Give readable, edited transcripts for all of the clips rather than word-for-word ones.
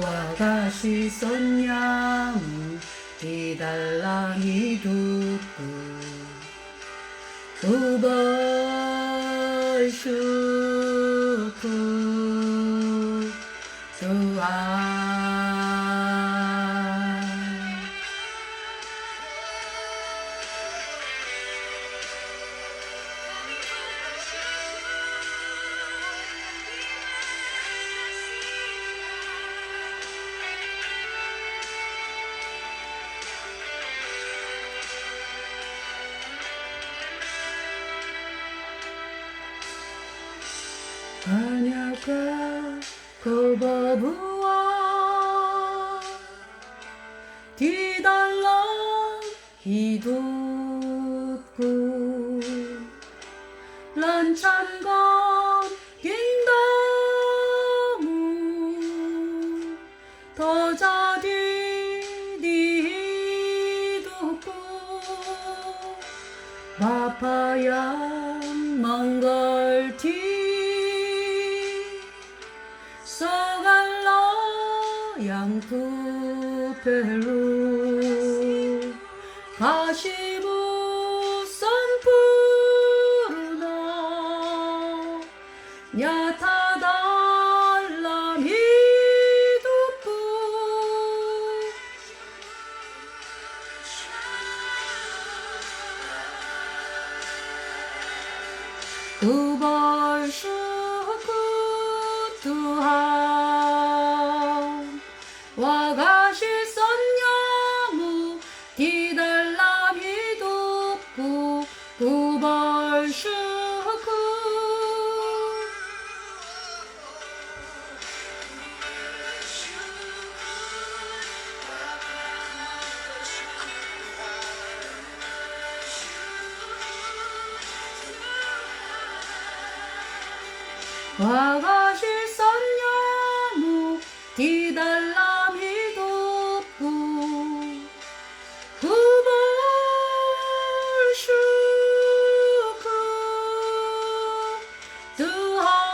와가시 쏜냐무 기달랑이 듣고 두벌 슈크 두아 반야가 거바부와 뒤달랑 히둡구 란찬건 딩다무 더자디 히둡구 바파양 멍걸티 서갈라 양투페루 가시부 선푸르나 냐타달람 히두푸 두벌슈쿠 두한 와가시 썬냐무 디달람 히둡구 두벌슈쿠 와가시 썬냐무 디달람 히둡구 두벌슈크 두한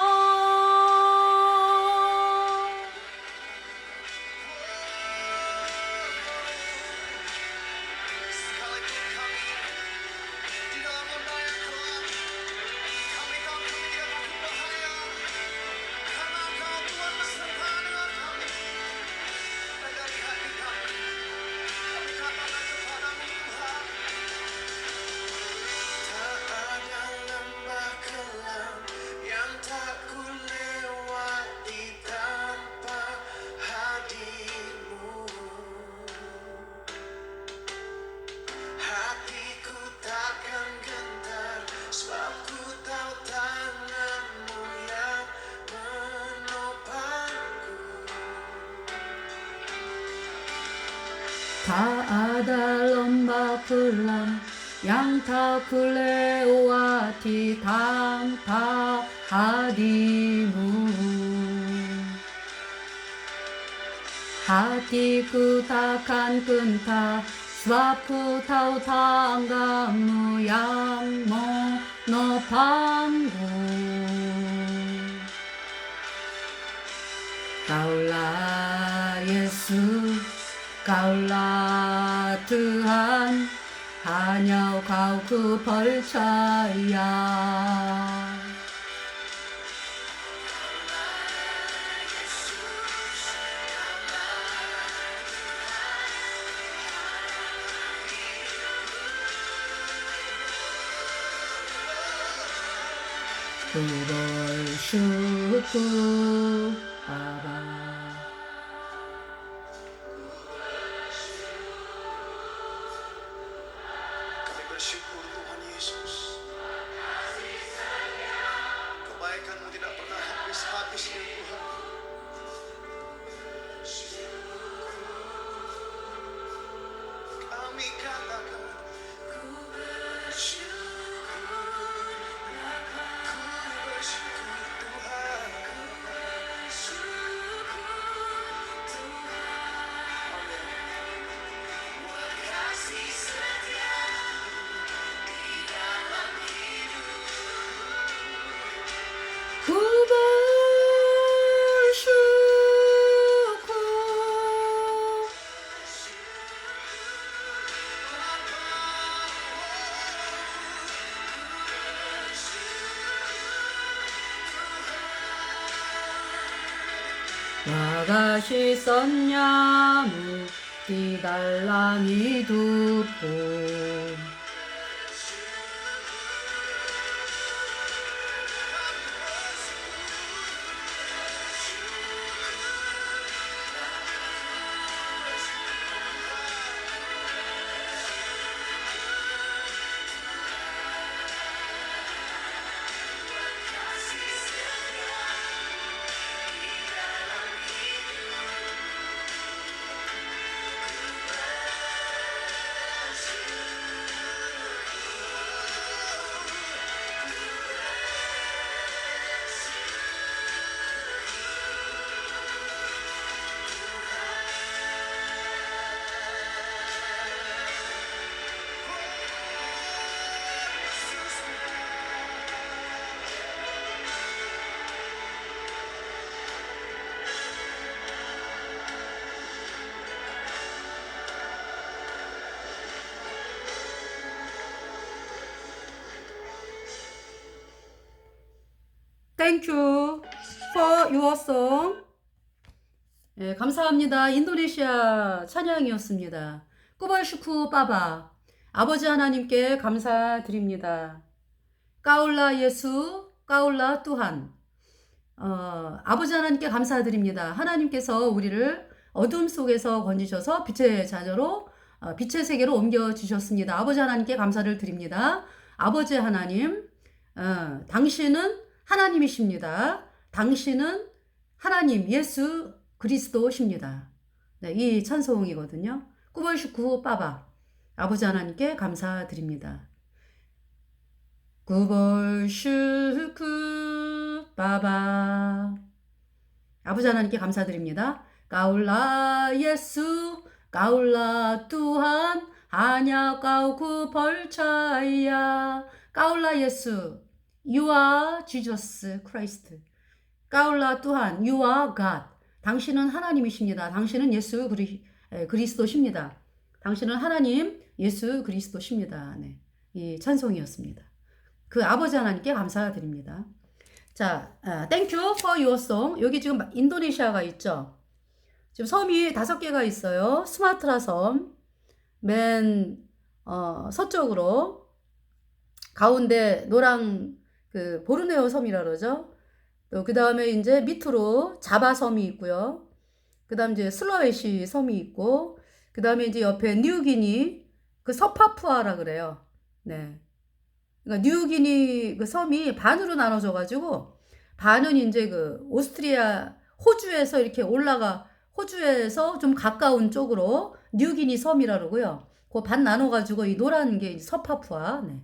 다아달 럼바클람 양타클레오아티 당파 하디무 하티쿠타칸 끈타 스와쿠타우 탕가무 양모 노팡구 가울라 예수 가울라 Tuhan hanya kau ku percaya ku bersyukur Bapa. Bersyukur Tuhan Yesus, kebaikan-Mu tidak pernah habis-habisnya Tuhan. Kami katakan ku bersyukur Tuhan. 아가시 썬냐무 기달랑이 두고 Thank you for your song. 예, 감사합니다. 인도네시아 찬양이었습니다. 꾸벌슈쿠 빠바. 아버지 하나님께 감사드립니다. 까울라 예수, 까울라 뚜한. 아버지 하나님께 감사드립니다. 하나님께서 우리를 어둠 속에서 건지셔서 빛의 자녀로, 빛의 세계로 옮겨주셨습니다. 아버지 하나님께 감사를 드립니다. 아버지 하나님, 당신은 하나님이십니다. 당신은 하나님 예수 그리스도십니다. 네, 이 찬송이거든요. 꾸벌슈쿠 빠바. 아버지 하나님께 감사드립니다. 꾸벌슈쿠 빠바. 아버지 하나님께 감사드립니다. 까울라 예수, 까울라 뚜한, 하냐 까우쿠 벌차야. 까울라 예수. You are Jesus Christ. 까울라 또한 You are God. 당신은 하나님이십니다. 당신은 예수 그리스도십니다. 당신은 하나님 예수 그리스도십니다. 네, 이 찬송이었습니다. 그 아버지 하나님께 감사드립니다. 자, Thank you for your song. 여기 지금 인도네시아가 있죠. 지금 섬이 5개가 있어요. 스마트라 섬, 맨 서쪽으로, 가운데 노랑 그 보르네오 섬이라 그러죠. 또 그 다음에 이제 밑으로 자바 섬이 있고요. 그 다음 이제 슬라웨시 섬이 있고, 그 다음에 이제 옆에 뉴기니, 그 서파푸아라 그래요. 네. 그러니까 뉴기니 그 섬이 반으로 나눠져 가지고, 반은 이제 그 오스트리아, 호주에서 이렇게 올라가, 호주에서 좀 가까운 쪽으로 뉴기니 섬이라 그러고요. 그 반 나눠 가지고 이 노란 게 서파푸아. 네.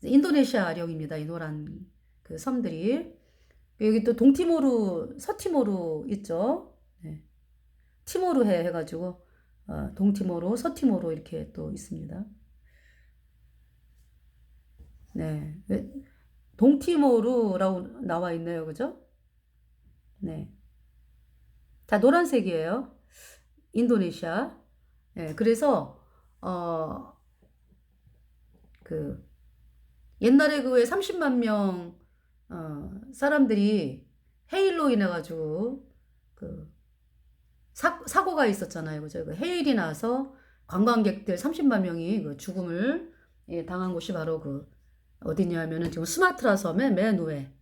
인도네시아령입니다. 이 노란 그 섬들이. 여기 또 동티모르, 서티모르 있죠. 네. 티모르해 해가지고 동티모르, 서티모르 이렇게 또 있습니다. 네, 동티모르라고 나와 있네요, 그죠? 네, 다 노란색이에요. 인도네시아. 네, 그래서 그 옛날에 그 왜 30만 명 사람들이 해일로 인해 가지고 그 사고가 있었잖아요. 그죠? 그 해일이 나서 관광객들 30만 명이 그 죽음을 당한 곳이 바로 그 어디냐면은 지금 수마트라 섬의 맨 위에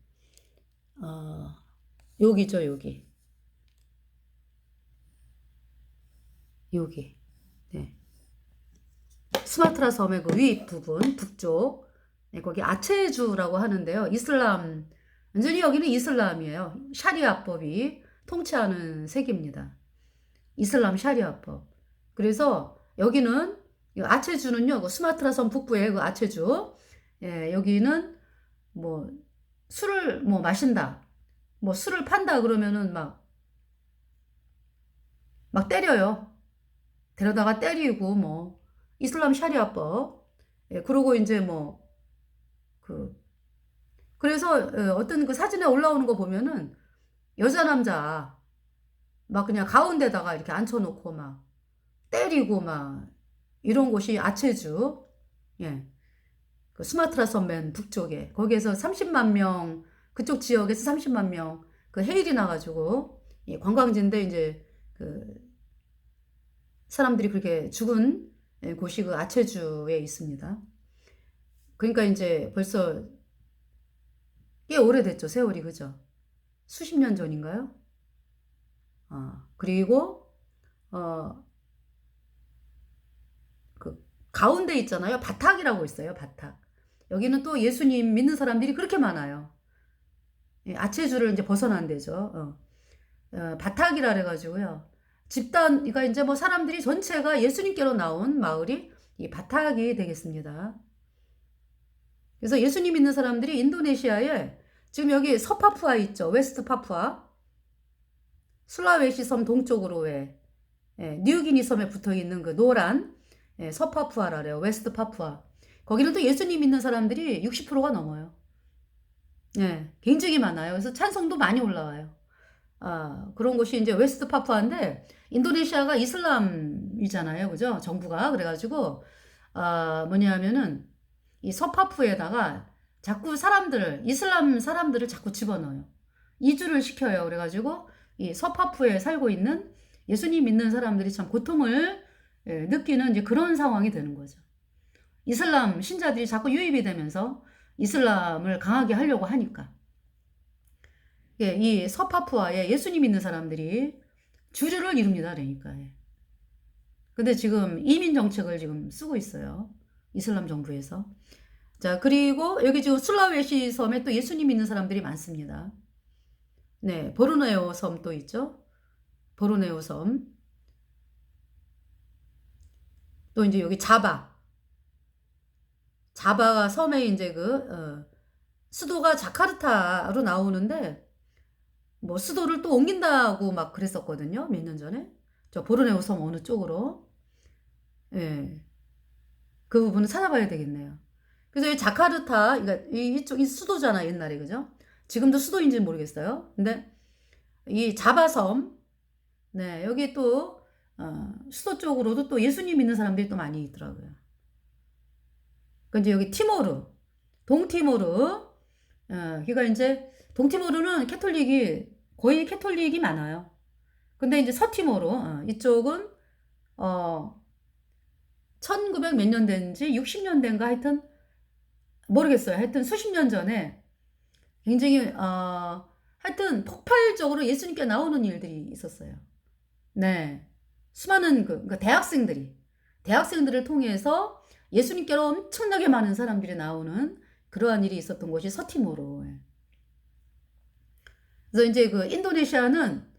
여기죠, 여기. 여기. 네. 수마트라 섬의 그 위 부분, 북쪽. 네, 거기 아체주라고 하는데요. 이슬람, 완전히 여기는 이슬람이에요. 샤리아법이 통치하는 세계입니다. 이슬람 샤리아법. 그래서 여기는, 아체주는요, 그 수마트라 섬 북부의 그 아체주. 예, 여기는 뭐, 술을 뭐 마신다. 뭐 술을 판다 그러면은 막 때려요. 데려다가 때리고, 뭐, 이슬람 샤리아법. 예, 그러고 이제 뭐, 그래서 어떤 그 사진에 올라오는 거 보면은 여자 남자 막 그냥 가운데다가 이렇게 앉혀놓고 막 때리고 막 이런 곳이 아체주. 예. 그 수마트라 섬 맨 북쪽에 거기에서 30만 명, 그쪽 지역에서 30만 명 그 해일이 나가지고 이 관광지인데 이제 그 사람들이 그렇게 죽은 곳이 그 아체주에 있습니다. 그러니까 이제 벌써 꽤 오래됐죠. 세월이 그죠? 수십 년 전인가요? 그리고 그 가운데 있잖아요. 바탁이라고 있어요. 바탁. 여기는 또 예수님 믿는 사람들이 그렇게 많아요. 아체주를 이제 벗어난 데죠. 바탁이라 그래가지고요. 집단, 그러니까 이제 뭐 사람들이 전체가 예수님께로 나온 마을이 이 바탁이 되겠습니다. 그래서 예수님 믿는 사람들이 인도네시아에 지금 여기 서파푸아 있죠. 웨스트 파푸아. 술라웨시 섬 동쪽으로 왜 뉴기니 섬에 붙어 있는 그 노란 서파푸아라 그래요. 웨스트 파푸아. 거기는 또 예수님 믿는 사람들이 60%가 넘어요. 굉장히 많아요. 그래서 찬송도 많이 올라와요. 그런 곳이 이제 웨스트 파푸아인데 인도네시아가 이슬람이잖아요. 그죠? 정부가. 그래가지고 뭐냐면은 이 서파푸에다가 자꾸 이슬람 사람들을 자꾸 집어넣어요. 이주를 시켜요. 그래가지고 이 서파푸에 살고 있는 예수님 믿는 사람들이 참 고통을 느끼는 이제 그런 상황이 되는 거죠. 이슬람 신자들이 자꾸 유입이 되면서 이슬람을 강하게 하려고 하니까. 이 서파푸아에 예수님 믿는 사람들이 주류를 이룹니다. 그러니까. 근데 지금 이민 정책을 지금 쓰고 있어요. 이슬람 정부에서. 자, 그리고 여기 지금 술라웨시 섬에 또 예수님 믿는 사람들이 많습니다. 네, 보르네오 섬도 있죠. 보르네오 섬. 또 이제 여기 자바 섬에 이제 수도가 자카르타로 나오는데 뭐 수도를 또 옮긴다고 막 그랬었거든요. 몇 년 전에. 저 보르네오 섬 어느 쪽으로. 예. 그 부분은 찾아봐야 되겠네요. 그래서 이 자카르타, 그러니까 이쪽이 수도잖아, 옛날에, 그죠? 지금도 수도인지는 모르겠어요. 근데 이 자바섬, 네, 여기 또, 수도 쪽으로도 또 예수님 믿는 사람들이 또 많이 있더라고요. 그 이제 여기 티모르, 동티모르, 그러니까 이제 동티모르는 거의 캐톨릭이 많아요. 근데 이제 서티모르, 이쪽은, 1900 몇 년 된지 60년대인가 하여튼 모르겠어요. 하여튼 수십 년 전에 굉장히 하여튼 폭발적으로 예수님께 나오는 일들이 있었어요. 네. 수많은 그러니까 대학생들을 통해서 예수님께로 엄청나게 많은 사람들이 나오는 그러한 일이 있었던 곳이 서티모르. 그래서 이제 그 인도네시아는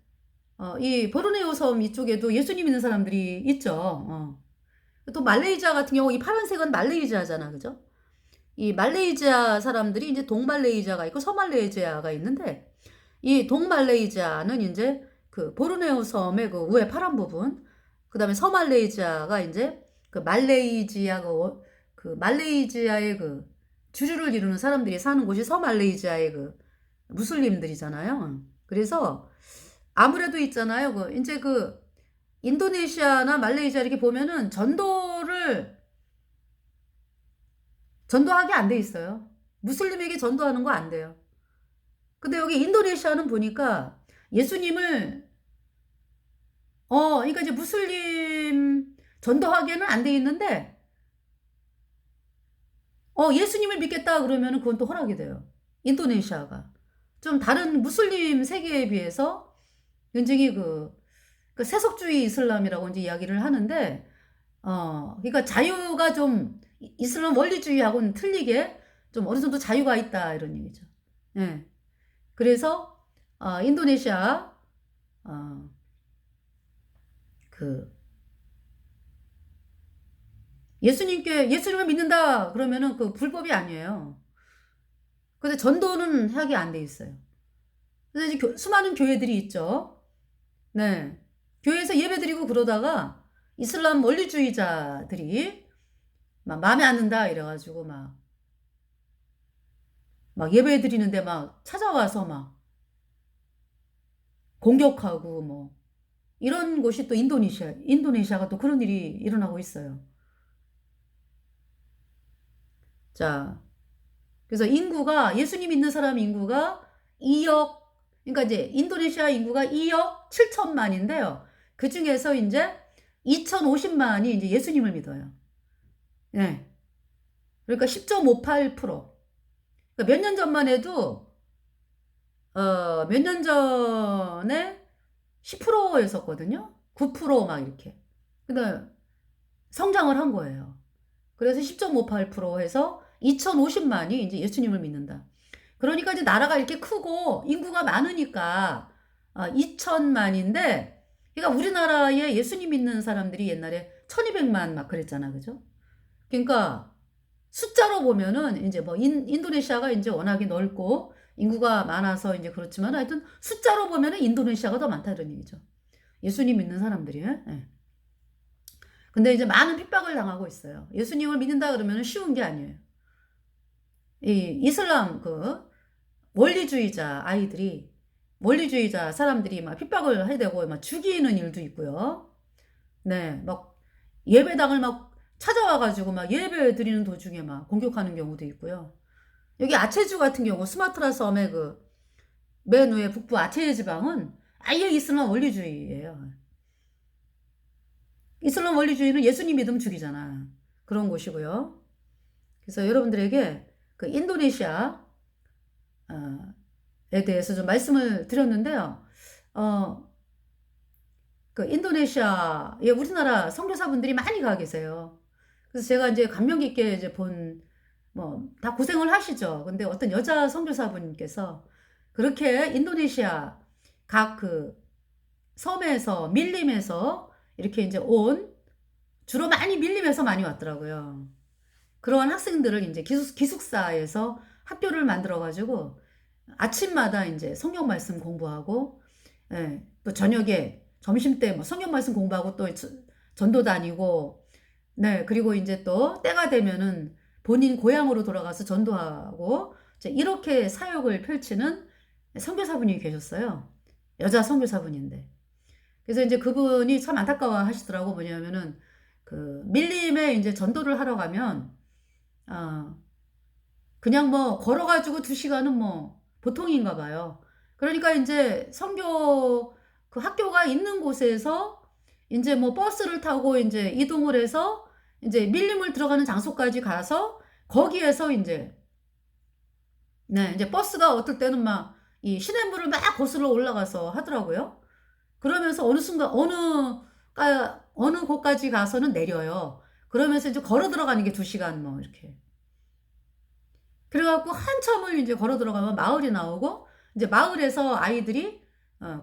이 보르네오 섬 이쪽에도 예수님 있는 사람들이 있죠. 또 말레이시아 같은 경우 이 파란색은 말레이시아잖아. 그죠? 이 말레이시아 사람들이 이제 동말레이시아가 있고 서말레이시아가 있는데 이 동말레이시아는 이제 그 보르네오 섬의 그 위에 파란 부분, 그다음에 서말레이시아가 이제 그 말레이시아의 그 주류를 이루는 사람들이 사는 곳이 서말레이시아의 그 무슬림들이잖아요. 그래서 아무래도 있잖아요. 이제 인도네시아나 말레이시아 이렇게 보면은 전도하게 안 돼 있어요. 무슬림에게 전도하는 거 안 돼요. 근데 여기 인도네시아는 보니까 예수님을 그러니까 이제 무슬림 전도하게는 안 돼 있는데 예수님을 믿겠다 그러면은 그건 또 허락이 돼요. 인도네시아가 좀 다른 무슬림 세계에 비해서 굉장히 그 세속주의 이슬람이라고 이제 이야기를 하는데 그러니까 자유가 좀 이슬람 원리주의하고는 틀리게 좀 어느 정도 자유가 있다 이런 얘기죠. 예. 그래서 인도네시아 예수님을 믿는다 그러면은 그 불법이 아니에요. 근데 전도는 하게 안 돼 있어요. 그래서 이제 수많은 교회들이 있죠. 네. 교회에서 예배 드리고 그러다가 이슬람 원리주의자들이 막 마음에 안 든다 이래가지고 막 예배 드리는데 막 찾아와서 막 공격하고 뭐 이런 곳이 또 인도네시아가 또 그런 일이 일어나고 있어요. 자, 그래서 예수님 믿는 사람 인구가 2억 그러니까 이제 인도네시아 인구가 2억 7천만인데요. 그 중에서 이제 2,050만이 이제 예수님을 믿어요. 네. 그러니까 10.58%. 그러니까 몇 년 전만 해도 몇 년 전에 10%였었거든요. 9%막 이렇게. 근데 성장을 한 거예요. 그래서 10.58% 해서 2,050만이 이제 예수님을 믿는다. 그러니까 이제 나라가 이렇게 크고 인구가 많으니까 2천만인데, 그러니까 우리나라에 예수님 믿는 사람들이 옛날에 1,200만 막 그랬잖아, 그죠? 그러니까 숫자로 보면은 이제 뭐 인도네시아가 이제 워낙에 넓고 인구가 많아서 이제 그렇지만 하여튼 숫자로 보면은 인도네시아가 더 많다 이런 얘기죠. 예수님 믿는 사람들이. 예. 근데 이제 많은 핍박을 당하고 있어요. 예수님을 믿는다 그러면 쉬운 게 아니에요. 이 이슬람 그 원리주의자 아이들이, 원리주의자 사람들이 막 핍박을 해야 되고 막 죽이는 일도 있고요. 네, 막 예배당을 막 찾아와가지고 막 예배 드리는 도중에 막 공격하는 경우도 있고요. 여기 아체주 같은 경우 스마트라 섬의 그 맨 위에 북부 아체해 지방은 아예 이슬람 원리주의예요. 이슬람 원리주의는 예수님 믿으면 죽이잖아. 그런 곳이고요. 그래서 여러분들에게 그 인도네시아에 대해서 좀 말씀을 드렸는데요. 어, 그 인도네시아에 우리나라 선교사분들이 많이 가 계세요. 그래서 제가 이제 감명 깊게 이제 뭐, 다 고생을 하시죠. 근데 어떤 여자 선교사분께서 그렇게 인도네시아 각 그 섬에서, 밀림에서 이렇게 이제 주로 많이 밀림에서 많이 왔더라고요. 그러한 학생들을 이제 기숙사에서 학교를 만들어가지고 아침마다 이제 성경 말씀 공부하고, 예, 또 저녁에 점심 때 뭐 성경 말씀 공부하고 또 전도 다니고, 네, 그리고 이제 또 때가 되면은 본인 고향으로 돌아가서 전도하고, 이제 이렇게 사역을 펼치는 선교사분이 계셨어요. 여자 선교사분인데. 그래서 이제 그분이 참 안타까워 하시더라고. 뭐냐면은 그 밀림에 이제 전도를 하러 가면 아, 그냥 뭐 걸어가지고 2시간은 뭐 보통인가 봐요. 그러니까 이제 선교 그 학교가 있는 곳에서 이제 뭐 버스를 타고 이제 이동을 해서 이제 밀림을 들어가는 장소까지 가서 거기에서 이제, 네, 이제 버스가 어떨 때는 막 이 시냇물을 막 거슬러 올라가서 하더라고요. 그러면서 어느 순간 어느 곳까지 가서는 내려요. 그러면서 이제 걸어 들어가는 게 2시간 뭐 이렇게. 그래갖고 한참을 이제 걸어 들어가면 마을이 나오고, 이제 마을에서 아이들이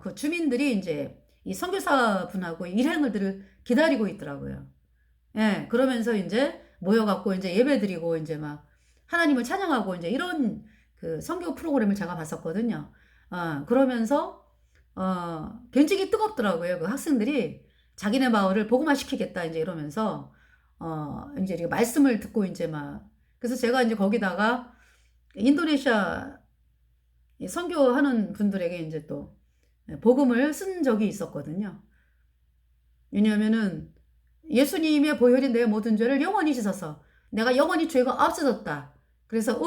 그 주민들이 이제 이 선교사 분하고 일행들을 기다리고 있더라고요. 예, 그러면서 이제 모여갖고 이제 예배 드리고 이제 막 하나님을 찬양하고 이제 이런 그 선교 프로그램을 제가 봤었거든요. 그러면서 굉장히 뜨겁더라고요. 그 학생들이 자기네 마을을 복음화 시키겠다 이제 이러면서 이제 이렇게 말씀을 듣고 이제 막, 그래서 제가 이제 거기다가 인도네시아 선교하는 분들에게 이제 또 복음을 쓴 적이 있었거든요. 왜냐하면은 예수님의 보혈이 내 모든 죄를 영원히 씻어서 내가 영원히 죄가 없어졌다. 그래서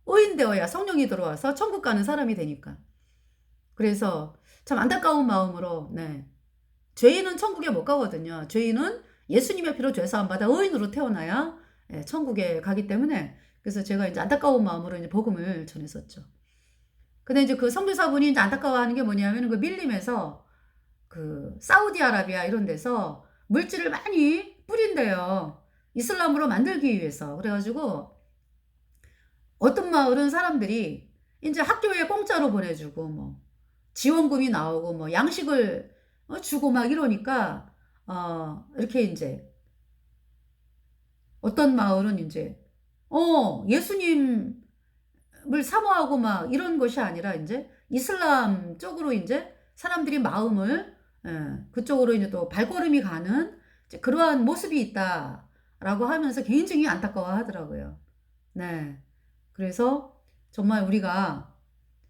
의인되어야 성령이 들어와서 천국 가는 사람이 되니까. 그래서 참 안타까운 마음으로, 네, 죄인은 천국에 못 가거든요. 죄인은 예수님의 피로 죄사함 받아 의인으로 태어나야 천국에 가기 때문에, 그래서 제가 이제 안타까운 마음으로 이제 복음을 전했었죠. 근데 이제 그 선교사분이 이제 안타까워하는 게 뭐냐면 그 밀림에서 그 사우디아라비아 이런 데서 물질을 많이 뿌린대요. 이슬람으로 만들기 위해서. 그래가지고 어떤 마을은 사람들이 이제 학교에 공짜로 보내주고 뭐 지원금이 나오고 뭐 양식을 주고 막 이러니까 이렇게 이제 어떤 마을은 이제 예수님을 사모하고 막 이런 것이 아니라 이제 이슬람 쪽으로 이제 사람들이 마음을 그쪽으로 이제 또 발걸음이 가는 이제 그러한 모습이 있다라고 하면서 굉장히 안타까워 하더라고요. 네. 그래서 정말 우리가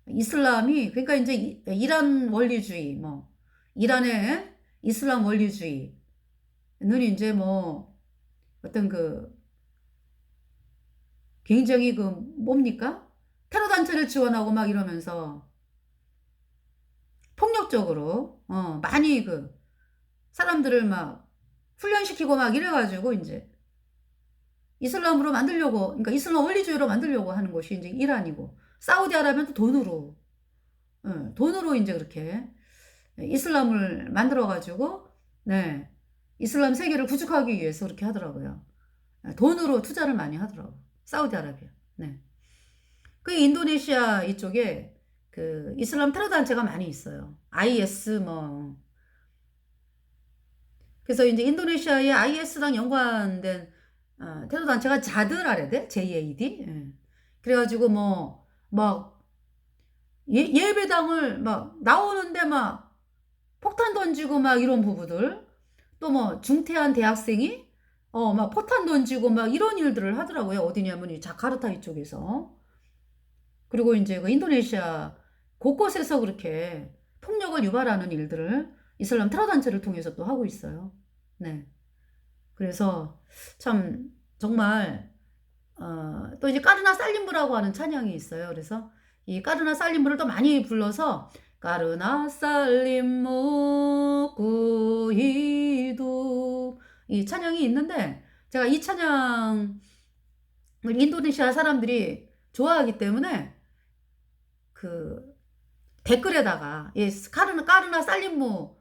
이슬람이, 그러니까 이제 이란 원리주의, 뭐 이란의 이슬람 원리주의는 이제 뭐 어떤 그 굉장히 그 뭡니까? 테러 단체를 지원하고 막 이러면서 폭력적으로 많이 그 사람들을 막 훈련시키고 막 이래가지고 이제 이슬람으로 만들려고, 그러니까 이슬람 원리주의로 만들려고 하는 곳이 이제 이란이고, 사우디아라비아는 또 돈으로 이제 그렇게 이슬람을 만들어가지고, 네, 이슬람 세계를 구축하기 위해서 그렇게 하더라고요. 돈으로 투자를 많이 하더라고. 사우디아라비아. 네. 그 인도네시아 이쪽에 그 이슬람 테러 단체가 많이 있어요. IS 뭐. 그래서 이제 인도네시아의 IS랑 연관된 테러 단체가 자드 아래대 JAD. 예. 그래가지고 뭐 막 예배당을 막 나오는데 막 폭탄 던지고 막 이런 부부들, 또 뭐 중퇴한 대학생이 막 포탄 던지고 막 이런 일들을 하더라고요. 어디냐면 이 자카르타 이쪽에서. 그리고 이제 그 인도네시아 곳곳에서 그렇게 폭력을 유발하는 일들을 이슬람 테러 단체를 통해서 또 하고 있어요. 네. 그래서 참 정말 또 이제 까르나 살림부라고 하는 찬양이 있어요. 그래서 이 까르나 살림부를 또 많이 불러서 까르나 살림무 구이두 이 찬양이 있는데, 제가 이 찬양을 인도네시아 사람들이 좋아하기 때문에 그 댓글에다가 이 까르나 살림무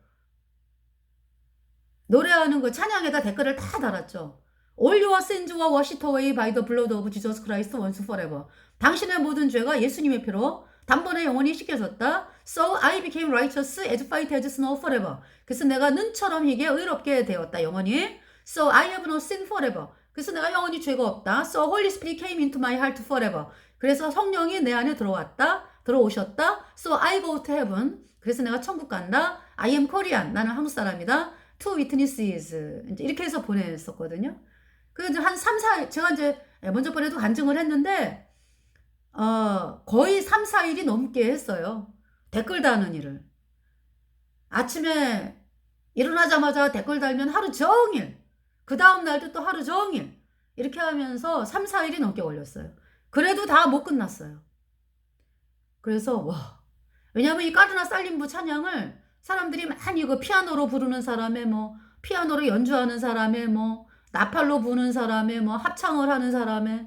노래하는 그 찬양에다 댓글을 다 달았죠. All your sins were washed away by the blood of Jesus Christ once forever. 당신의 모든 죄가 예수님의 피로 단번에 영원히 씻겨졌다. So I became righteous as white as snow forever. 그래서 내가 눈처럼 희게 의롭게 되었다. 영원히. So I have no sin forever. 그래서 내가 영원히 죄가 없다. So Holy Spirit came into my heart forever. 그래서 성령이 내 안에 들어오셨다. So I go to heaven. 그래서 내가 천국 간다. I am Korean. 나는 한국 사람이다. Two witnesses. 이렇게 해서 보냈었거든요. 그래서 한 3, 4일, 제가 이제 먼저 번에도 간증을 했는데, 거의 3, 4일이 넘게 했어요. 댓글 다는 일을. 아침에 일어나자마자 댓글 달면 하루 종일, 그 다음날도 또 하루 종일, 이렇게 하면서 3, 4일이 넘게 걸렸어요. 그래도 다 못 끝났어요. 그래서, 와. 왜냐면 이 까르나 살림부 찬양을 사람들이 많이 그 피아노로 부르는 사람의 뭐, 피아노로 연주하는 사람의 뭐, 나팔로 부는 사람의 뭐, 합창을 하는 사람의,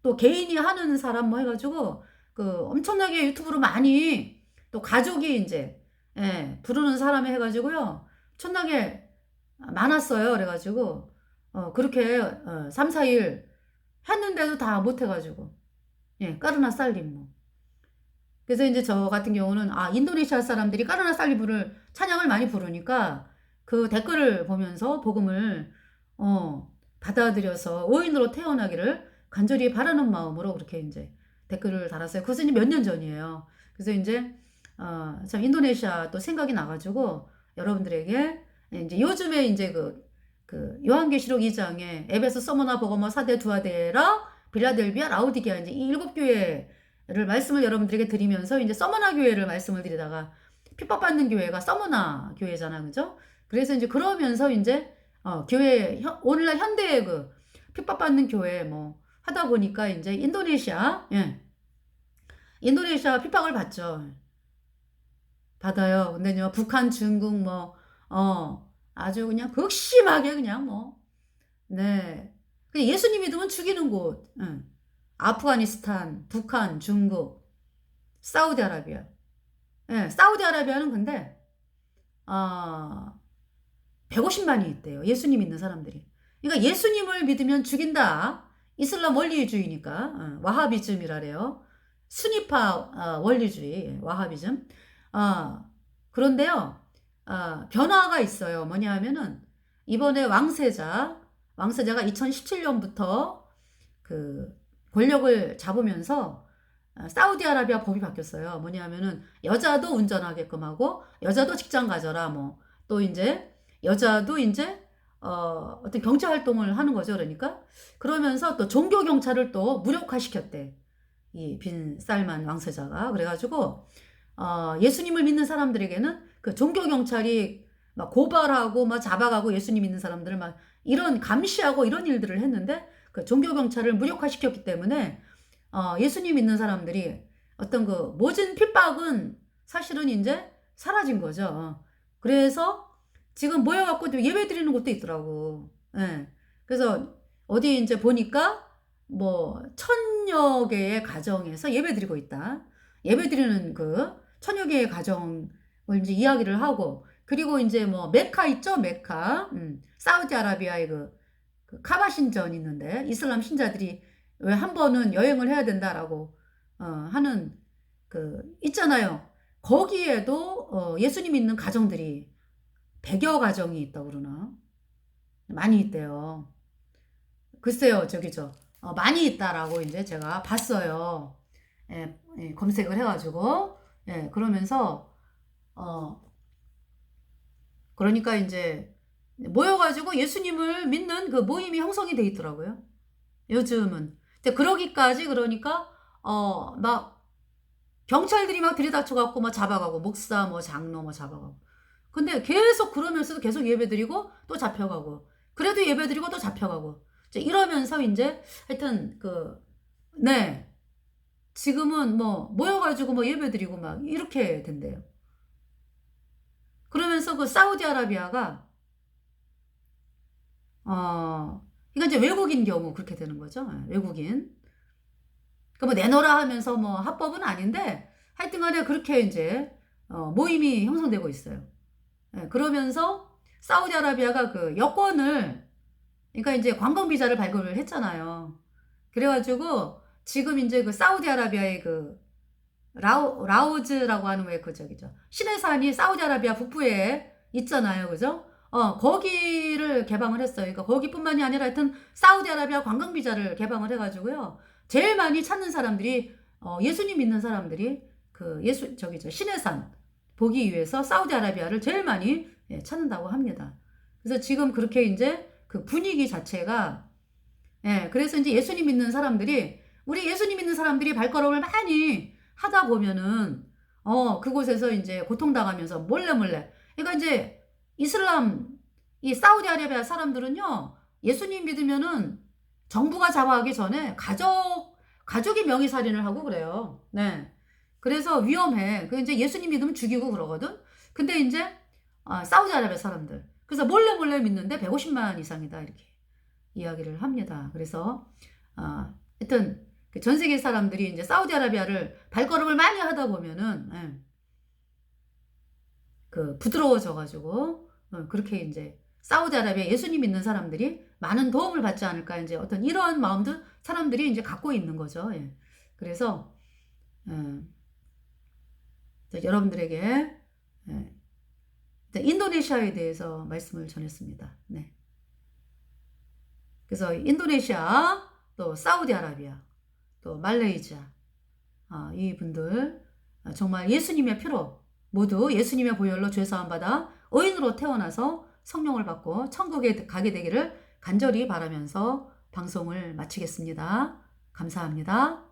또 개인이 하는 사람 뭐 해가지고, 그 엄청나게 유튜브로 많이, 또 가족이 이제, 부르는 사람이 해가지고요. 엄청나게 많았어요. 그래가지고, 그렇게, 3, 4일 했는데도 다 못해가지고, 까르나 살림부. 그래서 이제 저 같은 경우는 인도네시아 사람들이 까르나 살림부를 찬양을 많이 부르니까 그 댓글을 보면서 복음을 받아들여서 의인으로 태어나기를 간절히 바라는 마음으로 그렇게 이제 댓글을 달았어요. 그것은 이제 몇 년 전이에요. 그래서 이제 참 인도네시아 또 생각이 나가지고 여러분들에게 이제 요즘에 이제 그 요한계시록 2장에 에베소, 서머나, 버거모, 사대, 두아데라, 빌라델비아, 라우디게아 이제 이 7교회를 말씀을 여러분들에게 드리면서 이제 서머나 교회를 말씀을 드리다가 핍박받는 교회가 서머나 교회잖아, 그죠? 그래서 이제 그러면서 이제 교회 오늘날 현대의 그 핍박받는 교회 뭐 하다 보니까 이제 인도네시아 핍박을 받아요. 근데요 북한, 중국 뭐 아주 그냥 극심하게 그냥 뭐 그냥 예수님 믿으면 죽이는 곳. 아프가니스탄, 북한, 중국, 사우디아라비아. 사우디아라비아는 근데 150만이 있대요. 예수님 믿는 사람들이. 그러니까 예수님을 믿으면 죽인다. 이슬람 원리주의니까 와하비즘이라래요. 수니파 원리주의 와하비즘. 그런데요. 변화가 있어요. 뭐냐 하면은 이번에 왕세자가 2017년부터 그 권력을 잡으면서 사우디아라비아 법이 바뀌었어요. 뭐냐 하면은 여자도 운전하게끔 하고 여자도 직장 가져라 뭐 또 이제 여자도 이제 어떤 경제 활동을 하는 거죠. 그러면서 또 종교 경찰을 또 무력화시켰대. 이 빈 살만 왕세자가. 그래가지고 예수님을 믿는 사람들에게는 그 종교 경찰이 막 고발하고 막 잡아가고 예수님 믿는 사람들을 막 이런 감시하고 이런 일들을 했는데 그 종교 경찰을 무력화시켰기 때문에 예수님 믿는 사람들이 어떤 그 모진 핍박은 사실은 이제 사라진 거죠. 그래서 지금 모여갖고 또 예배 드리는 곳도 있더라고. 예. 그래서 어디 이제 보니까 뭐 1000여 개의 가정에서 예배 드리고 있다. 예배 드리는 그 1000여 개의 가정을 이제 이야기를 하고, 그리고 이제 뭐 메카 있죠? 메카. 사우디아라비아의 그 카바 신전 있는데 이슬람 신자들이 왜 한 번은 여행을 해야 된다라고 하는 그 있잖아요. 거기에도 예수님 믿는 가정들이 100여 가정이 있다고 그러나? 많이 있대요. 글쎄요, 많이 있다라고 이제 제가 봤어요. 예, 예, 검색을 해가지고. 예, 그러면서, 그러니까 이제 모여가지고 예수님을 믿는 그 모임이 형성이 돼 있더라고요. 요즘은. 근데 그러기까지 그러니까, 막 경찰들이 막 들이닥쳐갖고 막 잡아가고, 목사 뭐 장로 뭐 잡아가고. 근데 계속 그러면서도 계속 예배드리고 또 잡혀가고, 그래도 예배드리고 또 잡혀가고, 이러면서 이제 하여튼 네, 지금은 뭐 모여가지고 뭐 예배드리고 막 이렇게 된대요. 그러면서 그 사우디아라비아가 그러니까 이제 외국인 경우 그렇게 되는 거죠. 외국인. 그 뭐 내놓으라 하면서 뭐 합법은 아닌데 하여튼간에 그렇게 이제 모임이 형성되고 있어요. 예, 그러면서 사우디아라비아가 그 여권을, 그러니까 이제 관광 비자를 발급을 했잖아요. 그래가지고 지금 이제 그 사우디아라비아의 그 라우즈라고 하는 왜 시내산이 사우디아라비아 북부에 있잖아요, 그죠? 거기를 개방을 했어요. 그러니까 거기뿐만이 아니라 하여튼 사우디아라비아 관광 비자를 개방을 해가지고요. 제일 많이 찾는 사람들이 예수님 믿는 사람들이 그 시내산 보기 위해서 사우디아라비아를 제일 많이 찾는다고 합니다. 그래서 지금 그렇게 이제 그 분위기 자체가, 예, 그래서 이제 예수님 믿는 사람들이, 우리 예수님 믿는 사람들이 발걸음을 많이 하다 보면은 그곳에서 이제 고통당하면서 몰래 그러니까 이제 이슬람 이 사우디아라비아 사람들은요, 예수님 믿으면은 정부가 잡아가기 전에 가족이 명의살인을 하고 그래요. 네. 그래서 위험해. 그 이제 예수님 믿으면 죽이고 그러거든. 근데 이제 사우디아라비아 사람들, 그래서 몰래 믿는데 150만 이상이다 이렇게 이야기를 합니다. 그래서 하여튼 전 세계 사람들이 이제 사우디아라비아를 발걸음을 많이 하다 보면은 부드러워져가지고 그렇게 이제 사우디아라비아 예수님 믿는 사람들이 많은 도움을 받지 않을까, 이제 어떤 이러한 마음도 사람들이 이제 갖고 있는 거죠. 예. 그래서 여러분들에게 인도네시아에 대해서 말씀을 전했습니다. 네. 그래서 인도네시아, 또 사우디아라비아, 또 말레이시아, 이분들 정말 예수님의 피로 모두 예수님의 보혈로 죄사함 받아 의인으로 태어나서 성령을 받고 천국에 가게 되기를 간절히 바라면서 방송을 마치겠습니다. 감사합니다.